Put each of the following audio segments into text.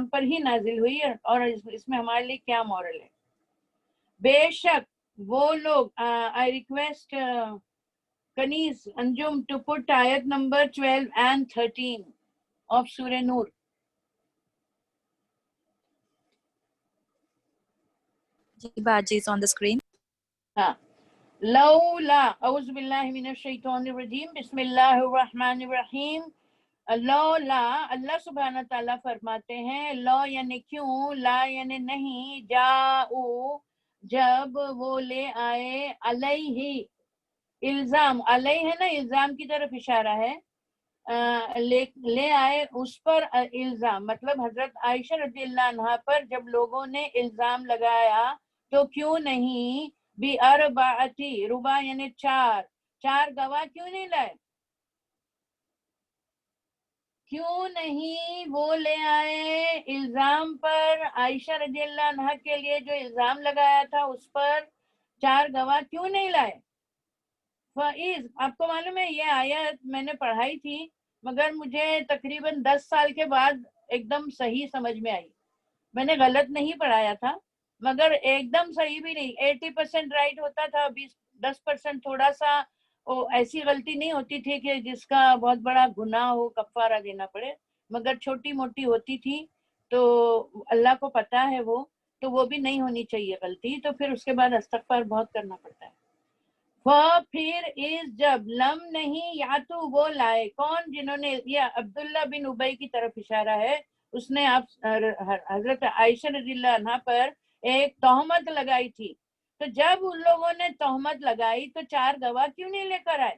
پر ہی نازل ہوئی ہے اور اس میں ہمارے لیے کیا مورل ہے. بے شک وہ لوگ I request Kaniz Anjum to put ayat number 12 and 13 of Surah Nur. جی باجی is on the screen. ہاں. لولا اعوذ باللہ من الشیطان الرجیم بسم اللہ الرحمن الرحیم. لولا اللہ سبحانہ تعالیٰ فرماتے ہیں لو یعنی کیوں، لا یعنی نہیں، جاؤ جب وہ لے آئے، علیہ الزام، علیہ ہے نا الزام کی طرف اشارہ ہے، لے آئے اس پر الزام، مطلب حضرت عائشہ رضی اللہ عنہا پر جب لوگوں نے الزام لگایا تو کیوں نہیں بھی اربعتی، ربع یعنی چار گواہ کیوں نہیں لائے، کیوں نہیں وہ لے آئے الزام پر، عائشہ رضی اللہ عنہا کے لیے جو الزام لگایا تھا اس پر 4 گواہ کیوں نہیں لائے. فَإِذْ آپ کو معلوم ہے یہ آیت میں نے پڑھائی تھی مگر مجھے تقریباً 10 سال کے بعد ایک دم صحیح سمجھ میں آئی. میں نے غلط نہیں پڑھایا تھا مگر ایک دم صحیح بھی نہیں، 80% رائٹ ہوتا تھا، 10% تھوڑا سا ایسی غلطی نہیں ہوتی تھی کہ جس کا بہت بڑا گناہ ہو، کفارہ دینا پڑے، مگر چھوٹی موٹی ہوتی تھی تو اللہ کو پتا ہے تو وہ بھی نہیں ہونی چاہیے غلطی، تو پھر اس کے بعد استغفار بہت کرنا پڑتا ہے. پھر اس جب لم نہیں یا تو وہ لائے، کون جنہوں نے، یہ عبداللہ بن ابی کی طرف اشارہ ہے، اس نے آپ حضرت عائشہ رضی اللہ عنہا پر ایک تہمت لگائی تھی، تو جب ان لوگوں نے تہمت لگائی تو 4 گواہ کیوں نہیں لے کر آئے.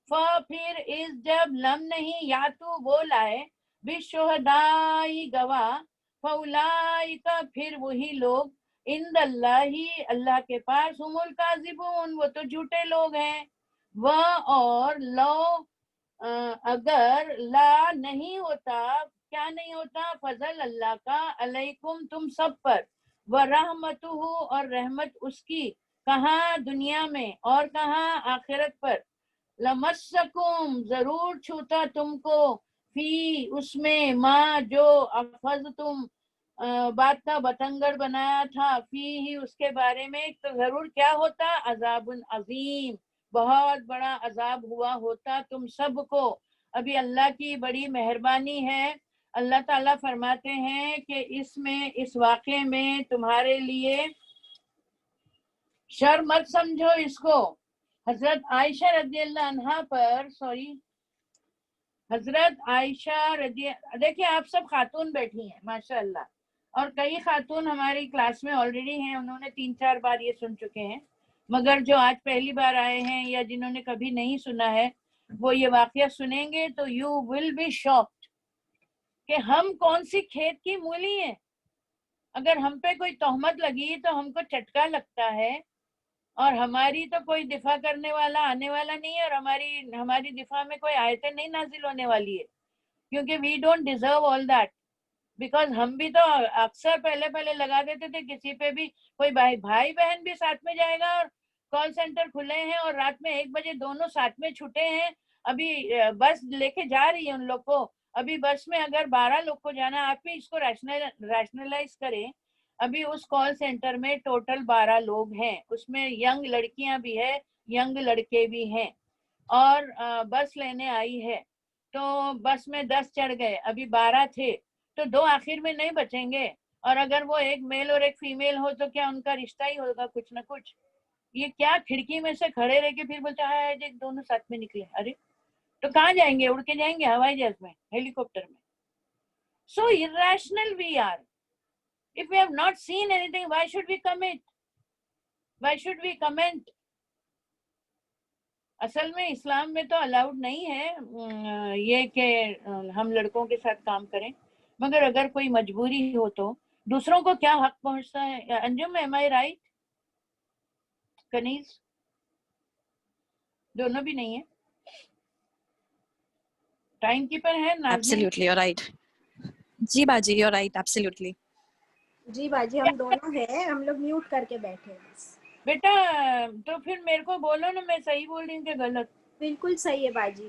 پھر اس جب لم نہیں یا تو وہ لائے بالشہداء گواہ، فاولئک پھر وہی لوگ عند اللہ کے پاس ہم الکاذبون وہ تو جھوٹے لوگ ہیں. وہ اور لو اگر لا نہیں ہوتا، کیا نہیں ہوتا، فضل اللہ کا علیکم تم سب پر، ورحمتہ اور رحمت اس کی، کہاں دنیا میں اور کہاں آخرت پر، لمسکم ضرور چھوتا تم کو، فی اس میں، ما جو افضتم بات کا بتنگڑ بنایا تھا، فی ہی اس کے بارے میں، تو ضرور کیا ہوتا، عذاب عظیم بہت بڑا عذاب ہوا ہوتا تم سب کو. ابھی اللہ کی بڑی مہربانی ہے، اللہ تعالیٰ فرماتے ہیں کہ اس واقعے میں تمہارے لیے شر مت سمجھو اس کو. حضرت عائشہ رضی اللہ عنہا پر حضرت عائشہ دیکھیں آپ سب خاتون بیٹھی ہیں ماشاء اللہ، اور کئی خاتون ہماری کلاس میں آلریڈی ہیں، انہوں نے 3-4 بار یہ سن چکے ہیں، مگر جو آج پہلی بار آئے ہیں یا جنہوں نے کبھی نہیں سنا ہے وہ یہ واقعہ سنیں گے تو یو ول بی شاکڈ کہ ہم کون سی کھیت کی مولی ہیں. اگر ہم پہ کوئی تہمت لگی تو ہم کو چٹکا لگتا ہے، اور ہماری تو کوئی دفاع کرنے والا آنے والا نہیں ہے، اور ہماری دفاع میں کوئی آیتیں نہیں نازل ہونے والی ہے، کیونکہ we don't deserve all that, because ہم بھی تو اکثر پہلے لگا دیتے تھے کسی پہ بھی، کوئی بھائی بہن بھی ساتھ میں جائے گا، اور کال سینٹر کھلے ہیں اور رات میں 1 بجے دونوں ساتھ میں چھٹے ہیں، ابھی بس لے کے جا رہی ہے ان لوگ کو، ابھی بس میں اگر 12 لوگ کو جانا، آپ بھی اس کو ریشنلائز کریں، ابھی اس کال سینٹر میں ٹوٹل 12 لوگ ہیں، اس میں ینگ لڑکیاں بھی ہے، ینگ لڑکے بھی ہیں، اور بس لینے آئی ہے، تو بس میں 10 چڑھ گئے، ابھی 12 تھے، تو 2 آخر میں نہیں بچیں گے، اور اگر وہ ایک میل اور ایک فیمیل ہو تو کیا ان کا رشتہ ہی ہوگا کچھ نہ کچھ. یہ کیا کھڑکی میں سے کھڑے رہ کے پھر بولتا ہے دونوں ساتھ میں نکلے، ارے تو کہاں جائیں گے، اڑ کے جائیں گے ہوائی جہاز میں، ہیلی کاپٹر میں. سو irrational we are. If we have not seen anything, why should we commit? Why should we comment? اصل میں اسلام میں تو الاؤڈ نہیں ہے یہ کہ ہم لڑکوں کے ساتھ کام کریں، مگر اگر کوئی مجبوری ہو تو دوسروں کو کیا حق پہنچتا ہے. انجم ایم آئی رائٹ؟ کنیز دونوں بھی نہیں ہے، ٹائم کیپر ہے ناظرین. Absolutely, you're right. جی باجی you're right, absolutely. جی باجی ہم دونوں ہیں، ہم لوگ میوٹ کر کے بیٹھے ہیں بس. بیٹا تو پھر میرے کو بولو نا، میں صحیح بول رہی ہوں کہ غلط؟ بالکل صحیح ہے باجی.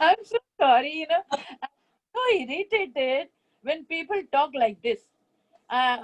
I'm so sorry, you know, I'm so irritated when people talk like this.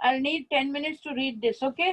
I'll need 10 minutes to read this, okay?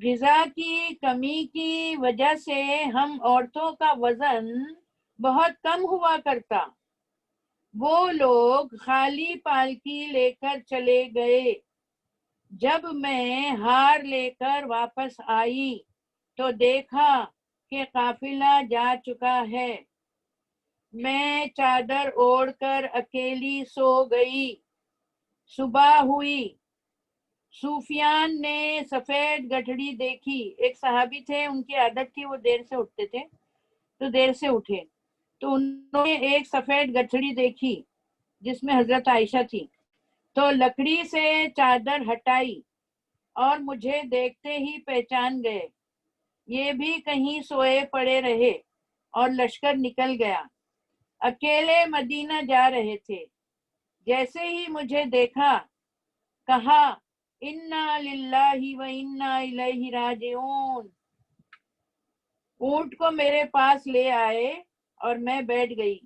غذا کی کمی کی وجہ سے ہم عورتوں کا وزن بہت کم ہوا کرتا. وہ لوگ خالی پالکی لے کر چلے گئے. جب میں ہار لے کر واپس آئی تو دیکھا کہ قافلہ جا چکا ہے. میں چادر اوڑھ کر اکیلی سو گئی. صبح ہوئی. صوفیان نے سفید گٹھڑی دیکھی. ایک صحابی تھے، ان کی عادت تھی وہ دیر سے اٹھتے تھے، تو دیر سے اٹھے تو انہوں نے ایک سفید گٹھڑی دیکھی جس میں حضرت عائشہ تھی، تو لکڑی سے چادر ہٹائی اور مجھے دیکھتے ہی پہچان گئے. یہ بھی کہیں سوئے پڑے رہے اور لشکر نکل گیا. اکیلے مدینہ جا رہے تھے. جیسے ہی مجھے دیکھا کہا انا للہ و انا الیہ راجعون. اونٹ کو میرے پاس لے آئے اور میں بیٹھ گئی.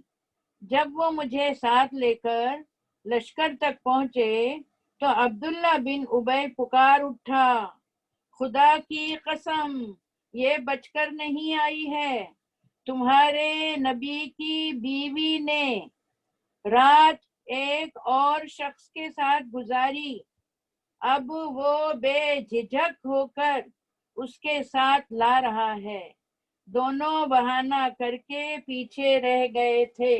جب وہ مجھے ساتھ لے کر لشکر تک پہنچے تو عبداللہ بن ابی پکار اٹھا، خدا کی قسم یہ بچ کر نہیں آئی ہے. تمہارے نبی کی بیوی نے رات ایک اور شخص کے ساتھ گزاری. اب وہ بے جھجک ہو کر اس کے ساتھ لا رہا ہے. دونوں بہانہ کر کے پیچھے رہ گئے تھے.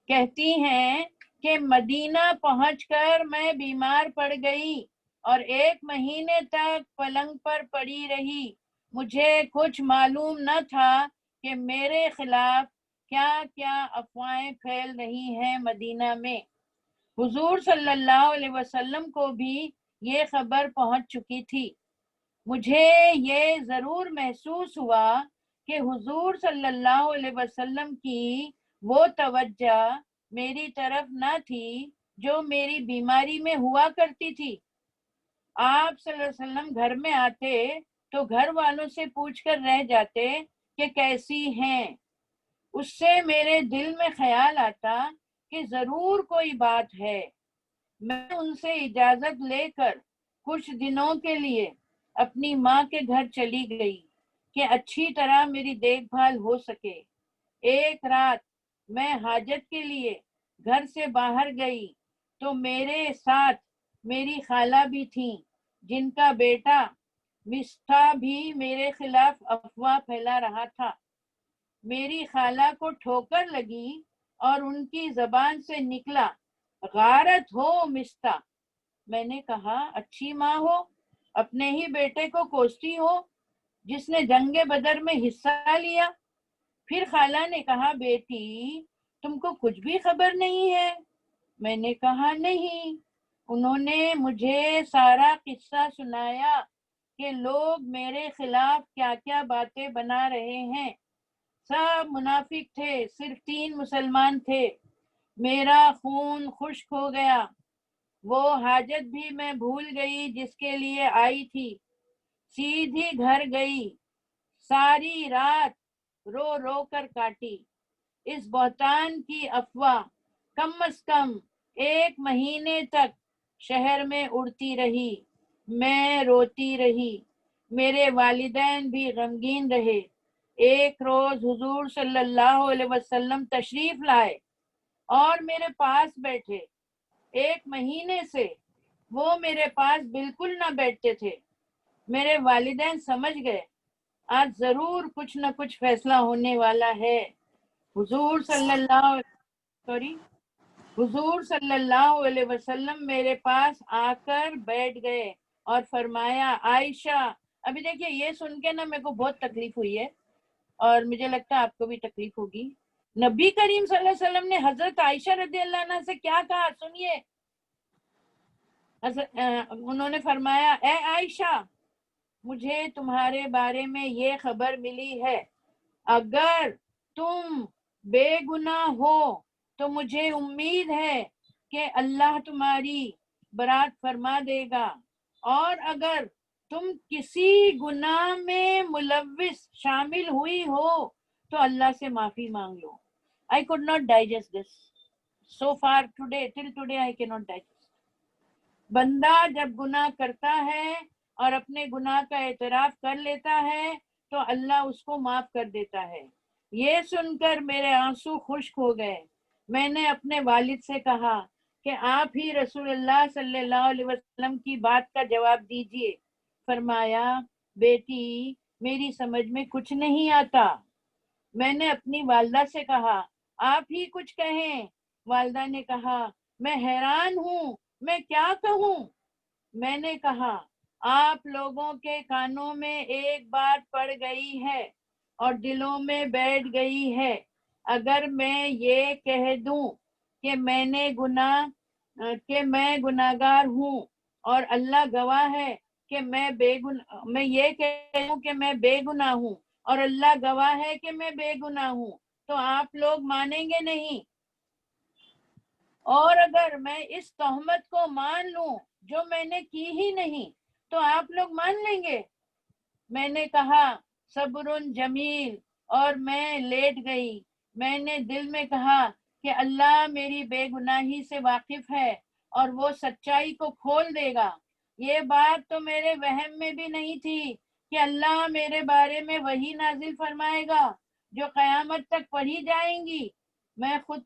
کہتی ہیں کہ مدینہ پہنچ کر میں بیمار پڑ گئی اور 1 مہینے تک پلنگ پر پڑی رہی. مجھے کچھ معلوم نہ تھا کہ میرے خلاف کیا کیا افواہیں پھیل رہی ہیں مدینہ میں. حضور صلی اللہ علیہ وسلم کو بھی یہ خبر پہنچ چکی تھی. مجھے یہ ضرور محسوس ہوا کہ حضور صلی اللہ علیہ وسلم کی وہ توجہ میری طرف نہ تھی جو میری بیماری میں ہوا کرتی تھی. آپ صلی اللہ علیہ وسلم گھر میں آتے تو گھر والوں سے پوچھ کر رہ جاتے کہ کیسی ہیں. اس سے میرے دل میں خیال آتا کہ ضرور کوئی بات ہے. میں ان سے اجازت لے کر کچھ دنوں کے لیے اپنی ماں کے گھر چلی گئی کہ اچھی طرح میری دیکھ بھال ہو سکے. ایک رات میں حاجت کے لیے گھر سے باہر گئی تو میرے ساتھ میری خالہ بھی تھیں جن کا بیٹا مصطفیٰ بھی میرے خلاف افواہ پھیلا رہا تھا. میری خالہ کو ٹھوکر لگی اور ان کی زبان سے نکلا غارت ہو مصطفیٰ. میں نے کہا اچھی ماں ہو، اپنے ہی بیٹے کو کوستی ہو جس نے جنگ بدر میں حصہ لیا. پھر خالہ نے کہا بیٹی تم کو کچھ بھی خبر نہیں ہے؟ میں نے کہا نہیں. انہوں نے مجھے سارا قصہ سنایا کہ لوگ میرے خلاف کیا کیا باتیں بنا رہے ہیں. سب منافق تھے، صرف 3 مسلمان تھے. میرا خون خشک ہو گیا. وہ حاجت بھی میں بھول گئی جس کے لیے آئی تھی. سیدھی گھر گئی. ساری رات رو رو کر کاٹی. اس بہتان کی افواہ کم از کم 1 مہینے تک شہر میں اڑتی رہی. میں روتی رہی. میرے والدین بھی غمگین رہے. ایک روز حضور صلی اللہ علیہ وسلم تشریف لائے اور میرے پاس بیٹھے. 1 مہینے سے وہ میرے پاس بالکل نہ بیٹھتے تھے. میرے والدین سمجھ گئے آج ضرور کچھ نہ کچھ فیصلہ ہونے والا ہے. حضور صلی اللہ علیہ وسلم میرے پاس آ کر بیٹھ گئے اور فرمایا عائشہ. ابھی دیکھیے یہ سن کے نا میرے کو بہت تکلیف ہوئی ہے اور مجھے لگتا ہے آپ کو بھی تکلیف ہوگی. نبی کریم صلی اللہ علیہ وسلم نے حضرت عائشہ رضی اللہ عنہ سے کیا کہا سنیے. انہوں نے فرمایا اے عائشہ مجھے تمہارے بارے میں یہ خبر ملی ہے. اگر تم بے گناہ ہو تو مجھے امید ہے کہ اللہ تمہاری برات فرما دے گا، اور اگر تم کسی گناہ میں ملوث شامل ہوئی ہو تو اللہ سے معافی مانگ لو. I could not digest this. So far today, till today I cannot digest. بندہ جب گناہ کرتا ہے اور اپنے گناہ کا اعتراف کر لیتا ہے تو اللہ اس کو معاف کر دیتا ہے۔ یہ سن کر میرے آنسو خشک ہو گئے۔ میں نے اپنے والد سے کہا کہ آپ ہی رسول اللہ صلی اللہ علیہ وسلم کی بات کا جواب دیجئے۔ فرمایا بیٹی میری سمجھ میں کچھ نہیں آتا۔ میں نے اپنی والدہ سے کہا آپ ہی کچھ کہیں۔ والدہ نے کہا میں حیران ہوں، میں کیا کہوں؟ میں نے کہا آپ لوگوں کے کانوں میں ایک بات پڑ گئی ہے اور دلوں میں بیٹھ گئی ہے۔ اگر میں یہ کہہ دوں کہ میں گناہگار ہوں اور اللہ گواہ ہے کہ میں یہ کہہ دوں کہ میں بے گناہ ہوں اور اللہ گواہ ہے کہ میں بے گناہ ہوں تو آپ لوگ مانیں گے نہیں، اور اگر میں اس تہمت کو مان لوں جو میں نے کی ہی نہیں تو آپ لوگ مان لیں گے۔ میں نے کہا صبر جمیل اور میں لیٹ گئی۔ میں نے دل میں کہا کہ اللہ میری بے گناہی سے واقف ہے اور وہ سچائی کو کھول دے گا۔ یہ بات تو میرے وہم میں بھی نہیں تھی کہ اللہ میرے بارے میں وحی نازل فرمائے گا جو قیامت تک پڑھی جائیں گی۔ میں خود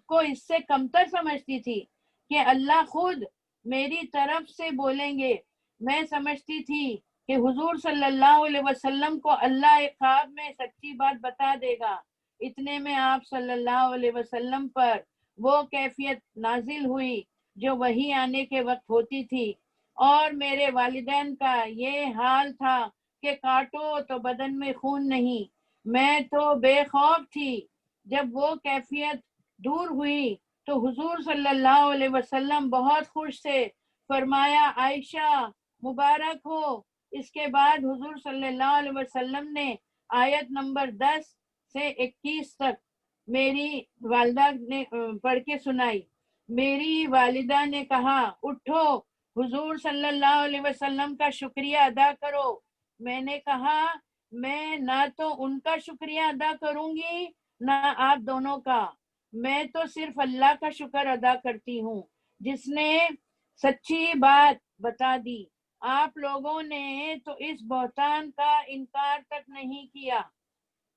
کو اس سے کمتر سمجھتی تھی کہ اللہ خود میری طرف سے بولیں گے۔ میں سمجھتی تھی کہ حضور صلی اللہ علیہ وسلم کو اللہ ایک خواب میں سچی بات بتا دے گا۔ اتنے میں آپ صلی اللہ علیہ وسلم پر وہ کیفیت نازل ہوئی جو وحی آنے کے وقت ہوتی تھی، اور میرے والدین کا یہ حال تھا کہ کاٹو تو بدن میں خون نہیں۔ میں تو بے خوف تھی۔ جب وہ کیفیت دور ہوئی تو حضور صلی اللہ علیہ وسلم بہت خوش تھے۔ فرمایا عائشہ مبارک ہو۔ اس کے بعد حضور صلی اللہ علیہ وسلم نے آیت نمبر 10 سے 21 تک میری والدہ نے پڑھ کے سنائی۔ میری والدہ نے کہا اٹھو حضور صلی اللہ علیہ وسلم کا شکریہ ادا کرو۔ میں نے کہا میں نہ تو ان کا شکریہ ادا کروں گی نہ آپ دونوں کا، میں تو صرف اللہ کا شکر ادا کرتی ہوں جس نے سچی بات بتا دی۔ آپ لوگوں نے تو اس بہتان کا انکار تک نہیں کیا۔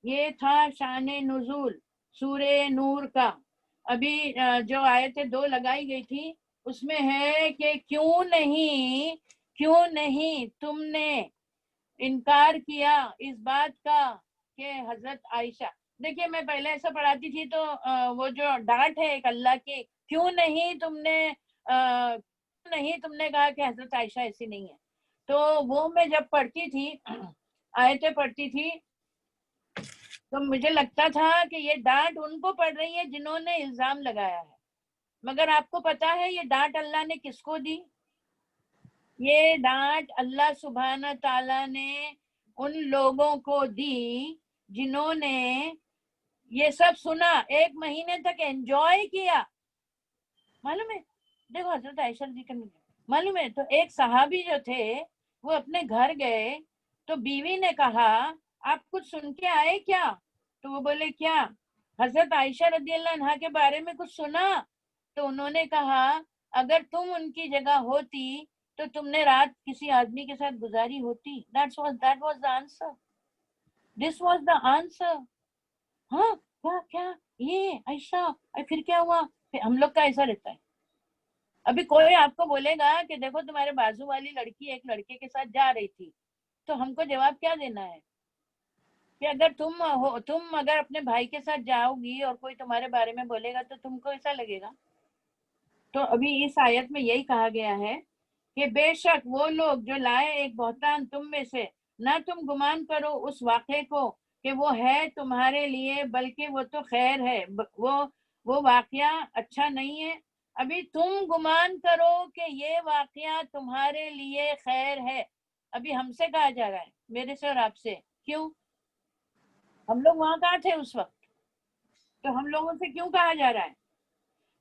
یہ تھا شان نزول سورہ نور کا۔ ابھی جو آیت 2 لگائی گئی تھی اس میں ہے کہ کیوں نہیں تم نے انکار کیا اس بات کا کہ حضرت عائشہ، دیکھیے میں پہلے ایسا پڑھاتی تھی تو وہ جو ڈانٹ ہے ایک اللہ کی، کیوں نہیں تم نے کہا کہ حضرت عائشہ ایسی نہیں ہے، تو وہ میں جب پڑھتی تھی آیتیں پڑھتی تھی تو مجھے لگتا تھا کہ یہ ڈانٹ ان کو پڑ رہی ہے جنہوں نے الزام لگایا ہے، مگر آپ کو پتا ہے یہ ڈانٹ اللہ نے کس کو دی؟ یہ ڈانٹ اللہ سبحانہ تعالیٰ نے ان لوگوں کو دی جنہوں نے یہ سب سنا، 1 مہینے تک انجوائے کیا۔ معلوم ہے دیکھو حضرت عائشہ رضی اللہ عنہا معلوم ہے، تو ایک صحابی جو تھے وہ اپنے گھر گئے تو بیوی نے کہا آپ کچھ سن کے آئے کیا؟ تو وہ بولے کیا؟ حضرت عائشہ رضی اللہ عنہا کے بارے میں کچھ سنا؟ تو انہوں نے کہا اگر تم ان کی جگہ ہوتی تو تم نے رات کسی آدمی کے ساتھ گزاری ہوتی۔ That was the answer. This was the answer. ہاں کیا یہ عائشہ پھر کیا ہوا؟ پھر ہم لوگ کا ایسا رہتا ہے، ابھی کوئی آپ کو بولے گا کہ دیکھو تمہارے بازو والی لڑکی ایک لڑکے کے ساتھ جا رہی تھی، تو ہم کو جواب کیا دینا ہے کہ اگر تم اگر اپنے بھائی کے ساتھ جاؤ گی اور کوئی تمہارے بارے میں بولے گا تو تم کو ایسا لگے گا؟ تو ابھی اس آیت میں یہی کہا گیا ہے کہ بے شک وہ لوگ جو لائے ایک بہتان تم میں سے، نہ تم گمان کرو اس واقعے کو کہ وہ ہے تمہارے لیے، بلکہ وہ تو خیر ہے، وہ واقعہ اچھا نہیں ہے۔ ابھی تم گمان کرو کہ یہ واقعہ تمہارے لیے خیر ہے، ابھی ہم سے کہا جا رہا ہے، میرے سے اور آپ سے۔ کیوں؟ ہم لوگ وہاں کہاں تھے اس وقت؟ تو ہم لوگوں سے کیوں کہا جا رہا ہے؟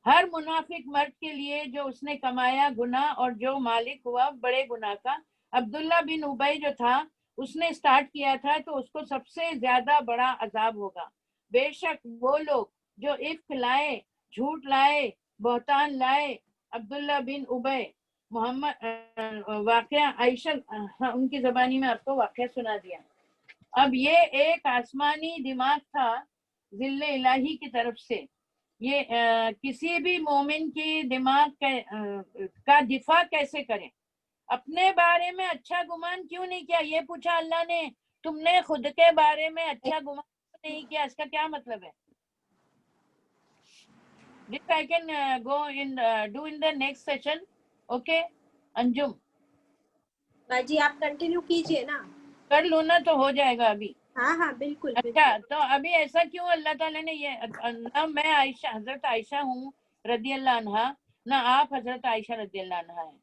ہر منافق مرد کے لیے جو اس نے کمایا گناہ اور جو مالک ہوا بڑے گناہ کا۔ عبداللہ بن ابی جو تھا اس نے سٹارٹ کیا تھا تو اس کو سب سے زیادہ بڑا عذاب ہوگا۔ بے شک وہ لوگ جو افک لائے، جھوٹ لائے، بہتان لائے عبداللہ بن ابے محمد واقعہ عائشہ ان کی زبانی میں آپ کو واقعہ سنا دیا. اب یہ ایک آسمانی دماغ تھا ذل الہی کی طرف سے. یہ کسی بھی مومن کی دماغ کا دفاع کیسے کریں؟ اپنے بارے میں اچھا گمان کیوں نہیں کیا؟ یہ پوچھا اللہ نے. تم نے خود کے بارے میں اچھا گمان کیوں نہیں کیا؟ اس کا کیا مطلب ہے؟ This I can do in the next session. Okay, انجم باجی آپ کنٹینیو کیجئے نا. کر لوں نا تو ہو جائے گا ابھی. ہاں ہاں بالکل. اچھا تو ابھی ایسا کیوں اللہ تعالیٰ نے یہ نہ میں عائشہ حضرت عائشہ ہوں رضی اللہ عنہا، نہ آپ حضرت عائشہ رضی اللہ عنہا ہیں،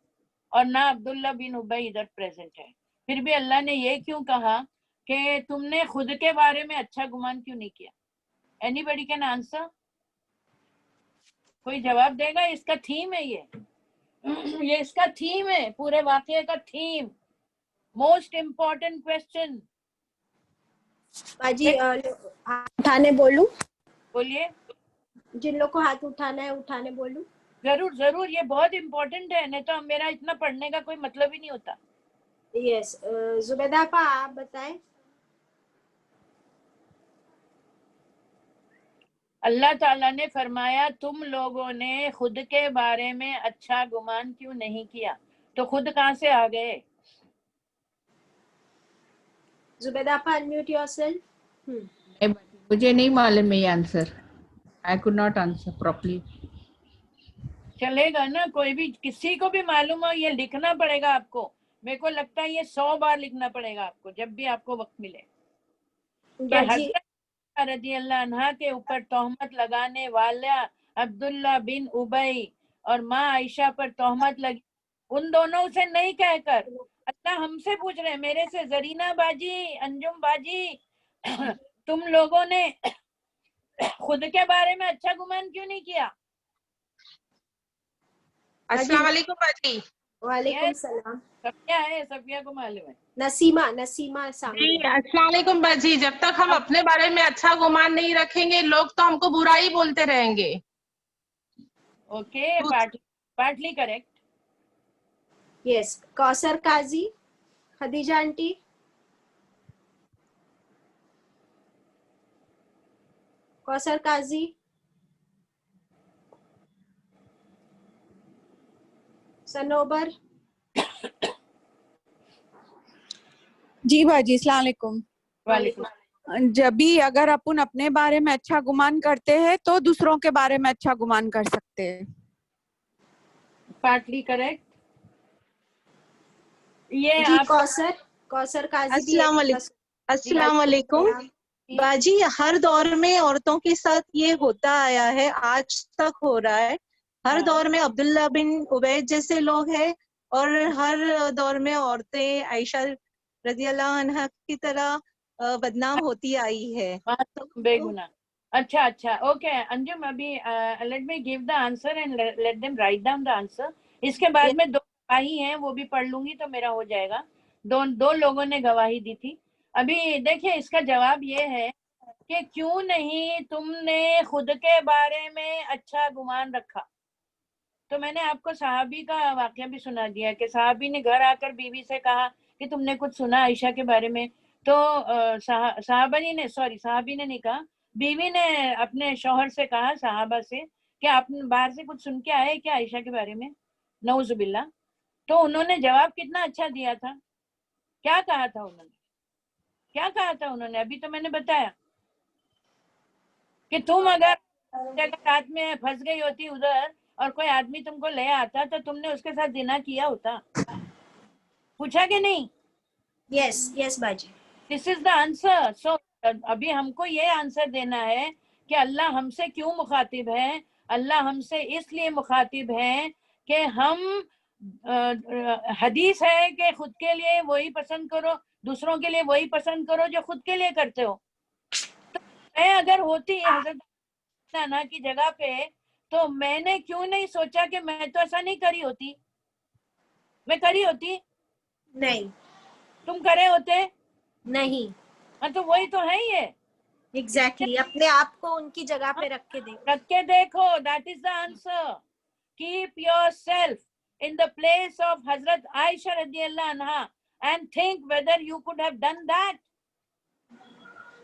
اور نہ عبداللہ بن ابی ادھر پریزنٹ ہے، پھر بھی اللہ نے یہ کیوں کہا کہ تم نے خود کے بارے میں اچھا گمان کیوں نہیں کیا؟ Anybody can answer? کوئی جواب دے گا؟ اس کا تھیم ہے یہ اس کا تھیم ہے، پورے واقعے کا تھیم. Most important question. باجی اٹھانے بولوں؟ بولیے. جن لوگ کو ہاتھ اٹھانا ہے اٹھانے بولوں؟ ضرور ضرور، یہ بہت امپورٹنٹ ہے، نہیں تو میرا اتنا پڑھنے کا کوئی مطلب ہی نہیں ہوتا. یس زبیدہ پا آپ بتائیں. اللہ تعالیٰ نے فرمایا تم لوگوں نے خود کے بارے میں اچھا گمان کیوں نہیں کیا؟ تو خود کہاں سے آ گئے؟ زبیدہ پا انمیوٹ یور سیلف. مجھے نہیں معلوم ہے یہ answer. I could not answer properly. چلے گا نا، کوئی بھی کسی کو بھی معلوم ہو، یہ لکھنا پڑے گا آپ کو. میرے کو لگتا ہے یہ 100 بار لکھنا پڑے گا آپ کو جب بھی آپ کو وقت ملے. کہ باجی حضرت رضی اللہ عنہ کے اوپر تہمت لگانے والا عبداللہ بن ابی اور ماں عائشہ پر تہمت لگی، ان دونوں سے نہیں کہہ کر اللہ ہم سے پوچھ رہے ہیں، میرے سے، زرینہ باجی، انجم باجی، تم لوگوں نے خود کے بارے میں اچھا گمان کیوں نہیں کیا؟ السلام علیکم باجی. وعلیکم السلام. صفیہ ہے، صفیہ کو معلوم ہے. نسیمہ جی سامنے. السلام علیکم باجی. جب تک ہم اپنے بارے میں اچھا گمان نہیں رکھیں گے لوگ تو ہم کو برائی بولتے رہیں گے. Okay, partly correct. Yes Kausar Qazi, Khadija aunty. کوثر قاضی، سنوبر. جی باجی السلام علیکم. وعلیکم. جب بھی اگر اپن اپنے بارے میں اچھا گمان کرتے ہیں تو دوسروں کے بارے میں اچھا گمان کر سکتے ہیں. Partly correct. یہ جی آپ کوثر قاضی بھی السلام علیکم باجی. ہر دور میں عورتوں کے ساتھ یہ ہوتا آیا ہے، آج تک ہو رہا ہے. ہر دور میں عبداللہ بن عبید جیسے لوگ ہیں، اور ہر دور میں عورتیں عائشہ رضی اللہ عنہ کی طرح بدنام ہوتی آئی ہے. بے گناہ. اچھا اوکے انجم، ابھی let me give the answer and let them write down the answer. اس کے بعد میں 2 گواہی ہیں وہ بھی پڑھ لوں گی تو میرا ہو جائے گا. 2 لوگوں نے گواہی دی تھی. ابھی دیکھیں اس کا جواب یہ ہے کہ کیوں نہیں تم نے خود کے بارے میں اچھا گمان رکھا. تو میں نے آپ کو صحابی کا واقعہ بھی سنا دیا کہ صحابی نے گھر آ کر بیوی سے کہا کہ تم نے کچھ سنا عائشہ کے بارے میں. تو صحابی نے نہیں کہا، بیوی نے اپنے شوہر سے کہا، صحابہ سے، کہ آپ باہر سے کچھ سن کے آئے کیا عائشہ کے بارے میں؟ نعوذ باللہ. تو انہوں نے جواب کتنا اچھا دیا تھا. کیا کہا تھا انہوں نے ابھی تو میں نے بتایا کہ تم اگر رات میں پھنس گئی ہوتی ادھر اور کوئی آدمی تم کو لے آتا تو تم نے اس کے ساتھ زنا کیا ہوتا. پوچھا کہ نہیں؟ یس باجی. دس از دا آنسر. سو ابھی ہم کو یہ آنسر دینا ہے کہ اللہ ہم سے کیوں مخاطب ہے. اللہ ہم سے اس لیے مخاطب ہے کہ ہم حدیث ہے کہ خود کے لیے وہی پسند کرو، دوسروں کے لیے وہی پسند کرو جو خود کے لیے کرتے ہو. تو میں اگر ہوتی حضرت عنہ کی جگہ پہ تو میں نے کیوں نہیں سوچا کہ میں تو ایسا نہیں کری ہوتی. میں کری ہوتی؟ نہیں. تم کرے ہوتے؟ نہیں. ہاں تو وہی تو ہے یہ. ایگزیکٹلی اپنے آپ کو ان کی جگہ پہ رکھ کے دیکھو. دیکھو that is the answer. keep yourself in the place of Hazrat Aisha radiallahu anha and think whether you could have done that.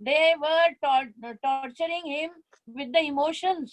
They were torturing him with the emotions.